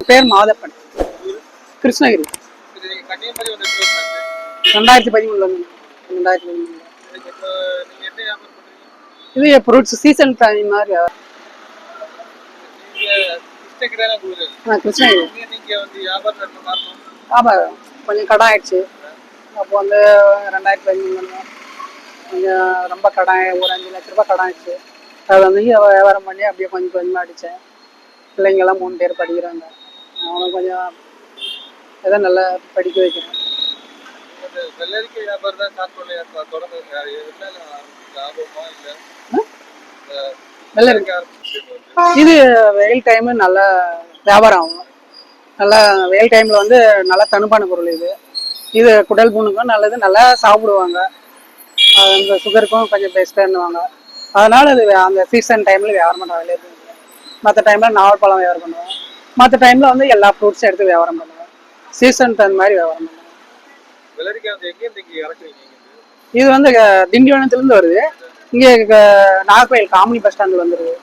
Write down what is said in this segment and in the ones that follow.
பேர் மாதப்பன், கிருஷ்ணகிரி. 2013 வந்து 2013. இது ஃப்ரூட்ஸ் சீசன் டைம் மாதிரி. கிருஷ்ணகிரி. ஆமாம், கொஞ்சம் கடன் ஆயிடுச்சு. அப்போ வந்து 2013 கொஞ்சம் ரொம்ப கடன், ஒரு 5 லட்ச ரூபாய் கடன் ஆயிடுச்சு. அதை வந்து வியாபாரம் பண்ணி அப்படியே கொஞ்சம் கொஞ்சமாக அடித்தேன். பிள்ளைங்கெல்லாம் 3 பேர் படிக்கிறாங்க. அவனை கொஞ்சம் எதை நல்லா படிக்க வைக்கிறேன். இது வெயில் டைமு நல்லா வியாபாரம் ஆகும். நல்லா வெயில் டைமில் வந்து நல்லா தணுப்பான பொருள் இது. இது குடல் புண்ணுக்கும் நல்லது, நல்லா சாப்பிடுவாங்க. அந்த சுகருக்கும் கொஞ்சம் பெஸ்ட்டுன்னுவாங்க. அதனால் அது அந்த சீசன் டைமில் வியாபாரம் பண்ணுற வேலையை இருக்குது. மற்ற டைமில் நாவல் பழம் வியாபாரம் பண்ணுவேன். மற்ற டைமில் வந்து எல்லா ஃப்ரூட்ஸும் எடுத்து வியாபாரம் பண்ணுவேன். சீசன் தகுந்த மாதிரி வியாபாரம் பண்ணுவேன். இது வந்து திண்டிவனத்துலேருந்து வருது. இங்கே நாகர்கோயில் காமினி பஸ் ஸ்டாண்டில் வந்துடுது.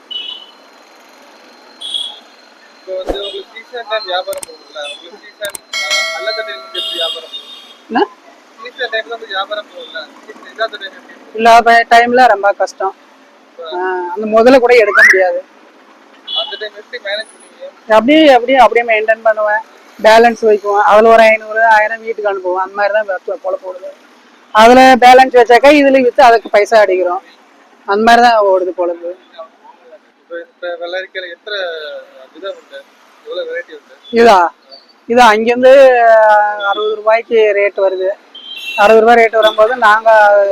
இல்லாத டைம்ல ரொம்ப கஷ்டம். அந்த முதல்ல கூட எடுக்க முடியாது. அப்படியே மெயின்டைன் பண்ணுவேன். பேலன்ஸ் வைக்குவேன். அதில் ஒரு 500 1000 வீட்டுக்கு அனுப்புவோம். அந்த மாதிரி தான் போல போடுது. அதில் பேலன்ஸ் வச்சாக்கா இதில் விற்று அதுக்கு பைசா அடிக்கிறோம். அந்த மாதிரி தான் ஓடுது பொழுது. இது அங்கேருந்து 60 ரூபாய்க்கு ரேட் வருது. 60 ரூபாய் ரேட் வரும்போது நாங்கள்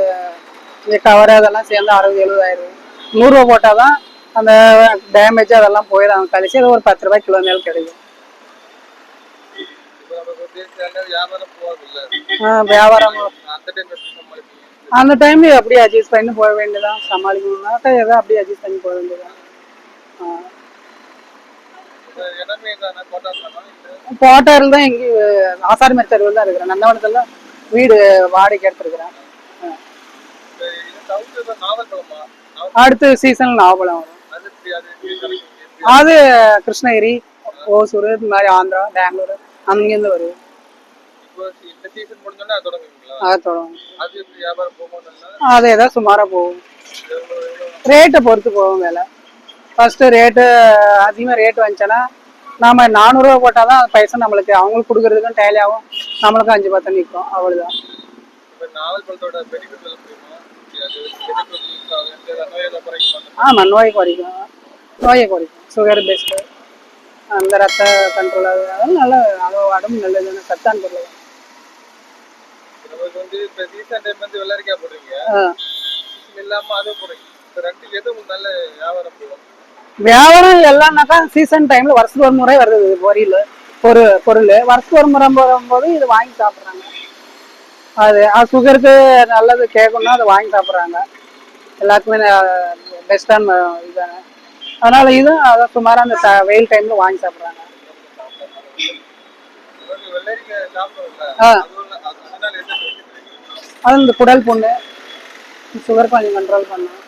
இங்கே கவர் அதெல்லாம் சேர்ந்து 60-70 ஆயிடுது. 100 ரூபா போட்டால் தான் அந்த டேமேஜ் அதெல்லாம் போயிடும். கழிச்சு அது ஒரு 10 ரூபாய் கிலோ மேல் கிடைக்கும். வியாபாரம் அந்த டைம்ல அப்படியே அட்ஜஸ்ட் பண்ணி போக வேண்டியதான். சமாளிக்கணும்னாக்கா ஏதோ அப்படியே அட்ஜஸ்ட் பண்ணி போக வேண்டியதான். கோட்டாரில் தான் எங்கேயும் ஆசாரிமர் தெருவில் தான் இருக்கிறேன். நந்தவனத்தில் வீடு வாடகைக்கு எடுத்துருக்கிறேன். அடுத்த சீசனில் நாவப்பழம் வரும். அது கிருஷ்ணகிரி, ஓசூர், இந்த மாதிரி ஆந்திரா, பெங்களூர் அங்கேருந்து வருது. அது ஏதாவது சுமாராக போகும். ரேட்டை பொறுத்து போகும் வேலை. ஃபர்ஸ்ட் ரேட்டு அதிகமாக ரேட்டு வந்துச்சுன்னா நாம 400 ரூபா போட்டால் தான் பைசா நம்மளுக்கு அவங்களுக்கு கொடுக்கறதுக்கும் டேலி ஆகும், நம்மளுக்கும் 5-10 நிற்கும். அவ்வளோதான். ஆமாம், நோயை குறைக்கும். Sugar best. அந்த ரத்த கண்ட்ரோல் அதெல்லாம் நல்லா உடம்பு நல்லது, சத்தான பொருள். வியாபாரம் எல்லாம்னாக்கா சீசன் டைம்ல வருஷத்துக்கு ஒரு முறை வருது. பொருள் வருஷத்துக்கு ஒரு முறை வரும்போது இது வாங்கி சாப்பிட்றாங்க. அது சுகருக்கு நல்லது கேட்கணும்னா அதை வாங்கி சாப்பிட்றாங்க. எல்லாத்துக்குமே பெஸ்டான இதுதானே. அதனால இதுவும் அதை சுமாராக அந்த வெயில் டைம்ல வாங்கி சாப்பிட்றாங்க. அது இந்த குடல் புண்ணு, சுகர் கொஞ்சம் கண்ட்ரோல் பண்ணும்.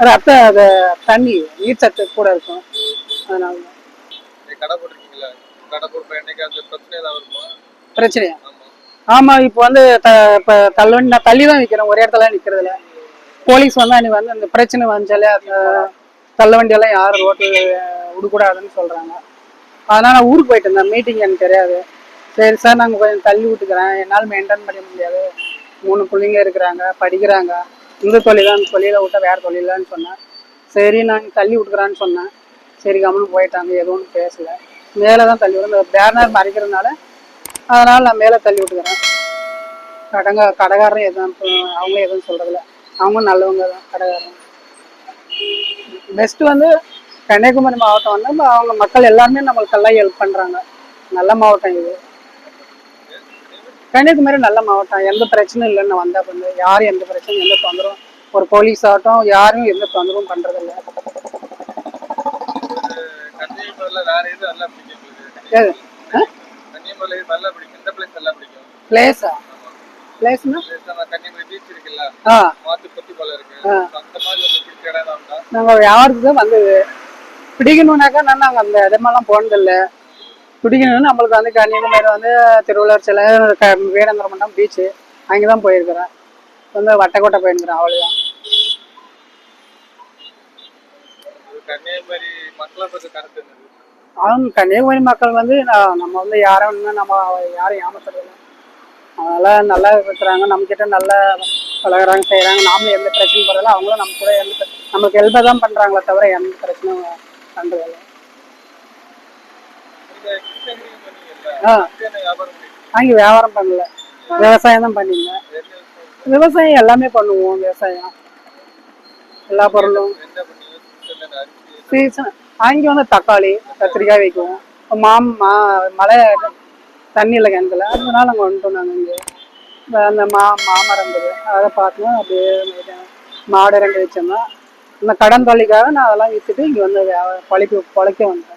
ரத்த அது தண்ணி நீர் சத்து கூட இருக்கும். அதனால பிரச்சனையா? ஆமா, இப்போ வந்து தள்ளுவண்டி நான் தள்ளி தான் நிற்கிறேன். ஒரே இடத்துல நிற்கிறதுல போலீஸ் வந்தா நீ வந்து அந்த பிரச்சனை வந்துச்சாலே தள்ளுவண்டியெல்லாம் யாரும் ரோட்டில் விடக்கூடாதுன்னு சொல்றாங்க. அதனால நான் ஊருக்கு போயிட்டு இருந்தேன். மீட்டிங் எனக்கு தெரியாது. சரி சார், நாங்கள் கொஞ்சம் தள்ளி விட்டுக்கிறேன், என்னால் மெயின்டைன் பண்ண முடியாது, 3 பிள்ளைங்க இருக்கிறாங்க, படிக்கிறாங்க, இந்த தொழில் தான், தொழிலை விட்டா வேறு தொழிலான்னு சொன்னேன். சரி நாங்கள் தள்ளி விட்டுக்கிறான்னு சொன்னேன். சரி கம்முன்னு போயிட்டாங்க, எதுவும் பேசலை. மேலே தான் தள்ளி விட, இந்த பேனர் மறைக்கிறதுனால அதனால் நான் மேலே தள்ளி விட்டுக்கிறேன். கடைக்காரரும் எதுவும் அவங்க எதுவும் சொல்கிறதில்ல. அவங்க நல்லவங்க தான் கடைக்காரங்க. பெஸ்ட்டு வந்து கன்னியாகுமரி மாவட்டம் வந்து அவங்க மக்கள் எல்லாருமே நம்மளுக்கெல்லாம் ஹெல்ப் பண்ணுறாங்க. நல்ல மாவட்டம் இது. கன்னியாகுமரி நல்ல மாவட்டம். எந்த பிரச்சனையும் இல்லைன்னு வந்தால் வந்து யாரும் எந்த பிரச்சனையும் எந்த தொந்தரவும், ஒரு போலீஸ் ஆகட்டும் யாரும் எந்த தொந்தரவும் பண்ணுறதில்ல. பிளேஸா? பிளேஸ்னா நாங்கள் வியாபாரத்துக்கு தான் வந்தது. பிடிக்கணும்னாக்கா நாங்கள் அந்த இடமெல்லாம் போனதில்லை. குடிக்கணும்னு நம்மளுக்கு வந்து கன்னியாகுமரி வந்து திருவள்ளுவர் சிலை, வேடந்திர மண்டபம், பீச்சு அங்கே தான் போயிருக்கிறேன். வந்து வட்டக்கோட்டை போயிருக்கிறேன், அவ்வளோதான். கன்னியாகுமரி மக்களை பற்றி கருத்து என்னது? அவங்க கன்னியாகுமரி மக்கள் வந்து நம்ம வந்து யாரும் நம்ம யாரும் ஏமாத்துறது, அதனால நல்லா இருக்கிறாங்க, நம்ம கிட்ட நல்லா பழகுறாங்க, செய்கிறாங்க. நாமளும் எந்த பிரச்சனையும் போகிறதில்ல, அவங்களும் நம்ம கூட நமக்கு ஹெல்ப்பை தான் பண்ணுறாங்களே தவிர எந்த பிரச்சனையும் பண்ணுறதில்ல. அங்கே வியாபாரம் பண்ணல, விவசாயம் தான் பண்ணியிருந்தேன். விவசாயம் எல்லாமே பண்ணுவோம், விவசாயம் எல்லா பொருளும். சீசன் அங்கே வந்து தக்காளி, கத்திரிக்காய் வைக்குவோம். மழை தண்ணி இல்லை கிணத்துல, அதனால அங்கே வந்துட்டோம். நாங்கள் இங்கே அந்த மாமரம் இருந்தது, அதை பார்த்தோம். அப்படியே மாடு 2 வச்சோம்னா இந்த கடன் தொல்லைக்காக நான் அதெல்லாம் விற்றுட்டு இங்கே வந்து பொழைக்க வந்துட்டேன்.